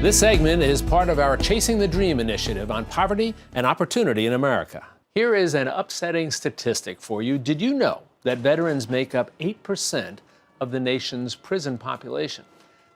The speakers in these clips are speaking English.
This segment is part of our Chasing the Dream initiative on poverty and opportunity in America. Here is an upsetting statistic for you. Did you know that veterans make up 8% of the nation's prison population?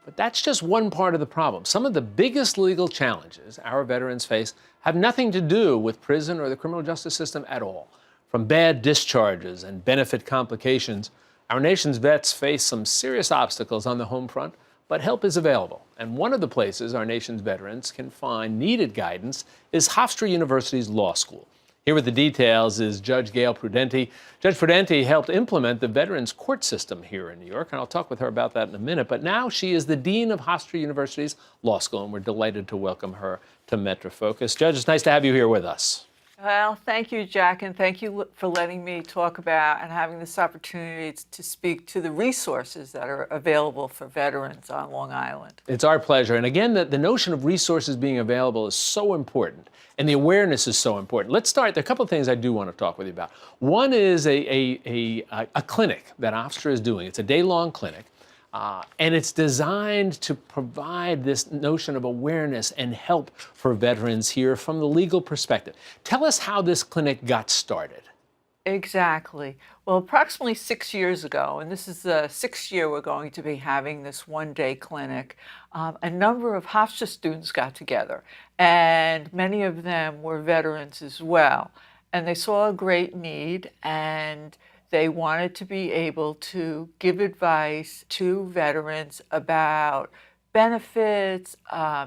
But that's just one part of the problem. Some of the biggest legal challenges our veterans face have nothing to do with prison or the criminal justice system at all. From bad discharges and benefit complications, our nation's vets face some serious obstacles on the home front, but help is available. And one of the places our nation's veterans can find needed guidance is Hofstra University's law school. Here with the details is Judge Gail Prudenti. Judge Prudenti helped implement the Veterans Court system here in New York, and I'll talk with her about that in a minute. But now she is the Dean of Hofstra University's law school, and we're delighted to welcome her to MetroFocus. Judge, it's nice to have you here with us. Well, thank you, Jack, and thank you for letting me talk about and having this opportunity to speak to the resources that are available for veterans on Long Island. It's our pleasure. And again, the notion of resources being available is so important, and the awareness is so important. Let's start. There are a couple of things I do want to talk with you about. One is a clinic that Hofstra is doing. It's a day-long clinic. And it's designed to provide this notion of awareness and help for veterans here from the legal perspective. Tell us how this clinic got started. Exactly. Well, approximately 6 years ago, and this is the 6th year we're going to be having this one-day clinic, a number of Hofstra students got together, and many of them were veterans as well. And they saw a great need, and they wanted to be able to give advice to veterans about benefits,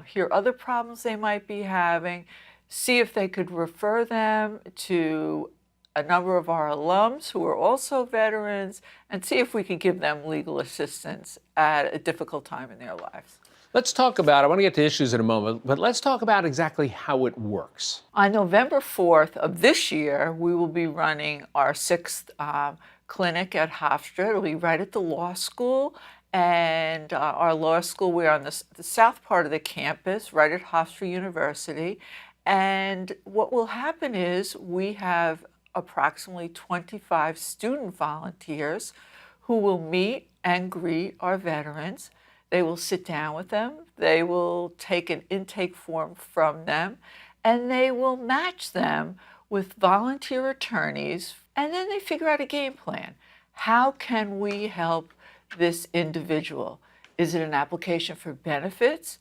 hear other problems they might be having, see if they could refer them to a number of our alums who are also veterans, and see if we could give them legal assistance at a difficult time in their lives. Let's talk about, I want to get to issues in a moment, but let's talk about exactly how it works. On November 4th of this year, we will be running our 6th clinic at Hofstra. It'll be right at the law school, and our law school, we're on the south part of the campus, right at Hofstra University. And what will happen is we have approximately 25 student volunteers who will meet and greet our veterans. They will sit down with them, they will take an intake form from them, and they will match them with volunteer attorneys, and then they figure out a game plan. How can we help this individual? Is it an application for benefits?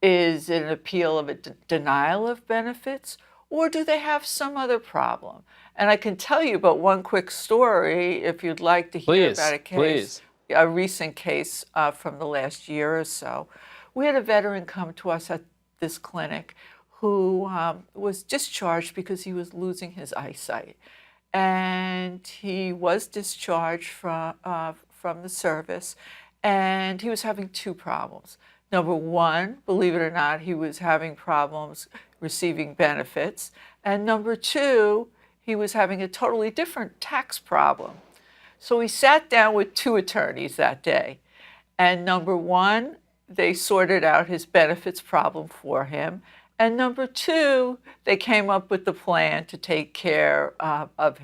Is it an appeal of a denial of benefits? Or do they have some other problem? And I can tell you about one quick story if you'd like to hear about a case. Please. A recent case from the last year or so. We had a veteran come to us at this clinic who was discharged because he was losing his eyesight. And he was discharged from the service, and he was having two problems. Number one, believe it or not, he was having problems receiving benefits. And number two, he was having a totally different tax problem. So we sat down with two attorneys that day, and number one, they sorted out his benefits problem for him, and number two, they came up with the plan to take care of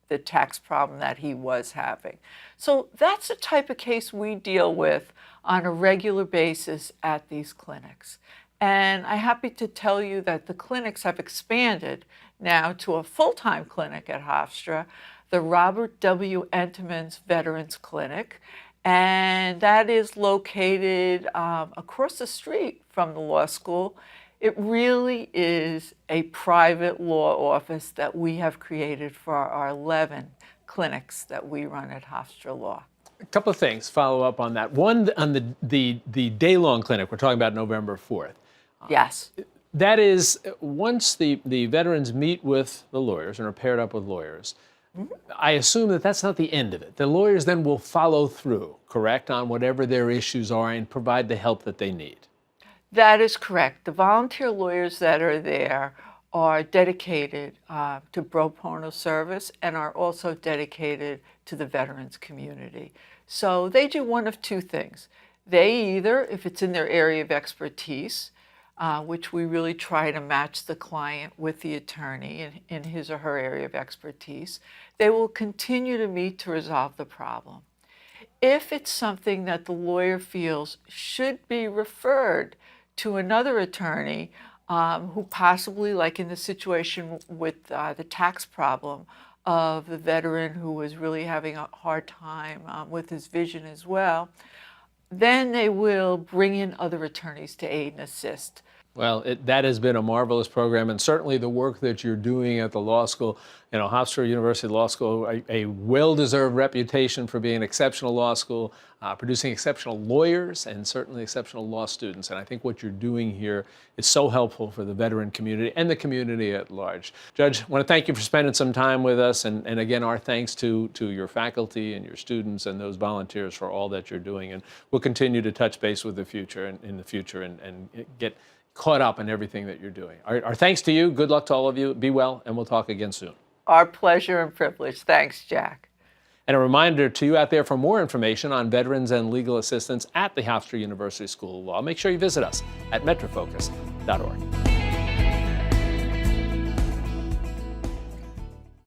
the tax problem that he was having. So that's the type of case we deal with on a regular basis at these clinics. And I'm happy to tell you that the clinics have expanded now to a full-time clinic at Hofstra, the Robert W. Entenmann's Veterans Clinic, and that is located across the street from the law school. It really is a private law office that we have created for our 11 clinics that we run at Hofstra Law. A couple of things, follow up on that. One, on the day-long clinic, we're talking about November 4th. Yes. That is, once the veterans meet with the lawyers and are paired up with lawyers, I assume that that's not the end of it. The lawyers then will follow through, correct, on whatever their issues are and provide the help that they need. That is correct. The volunteer lawyers that are there are dedicated to pro bono service and are also dedicated to the veterans community. So they do one of two things. They either, if it's in their area of expertise, which we really try to match the client with the attorney in his or her area of expertise, they will continue to meet to resolve the problem. If it's something that the lawyer feels should be referred to another attorney who possibly, like in the situation with the tax problem of the veteran who was really having a hard time with his vision as well, then they will bring in other attorneys to aid and assist. Well, that has been a marvelous program, and certainly the work that you're doing at the law school, Hofstra University Law School, a well-deserved reputation for being an exceptional law school, producing exceptional lawyers and certainly exceptional law students. And I think what you're doing here is so helpful for the veteran community and the community at large. Judge, I want to thank you for spending some time with us, and again, our thanks to your faculty and your students and those volunteers for all that you're doing. And we'll continue to touch base with the future in the future and get caught up in everything that you're doing. Our thanks to you. Good luck to all of you. Be well, and we'll talk again soon. Our pleasure and privilege. Thanks, Jack. And a reminder to you out there, for more information on veterans and legal assistance at the Hofstra University School of Law, make sure you visit us at metrofocus.org.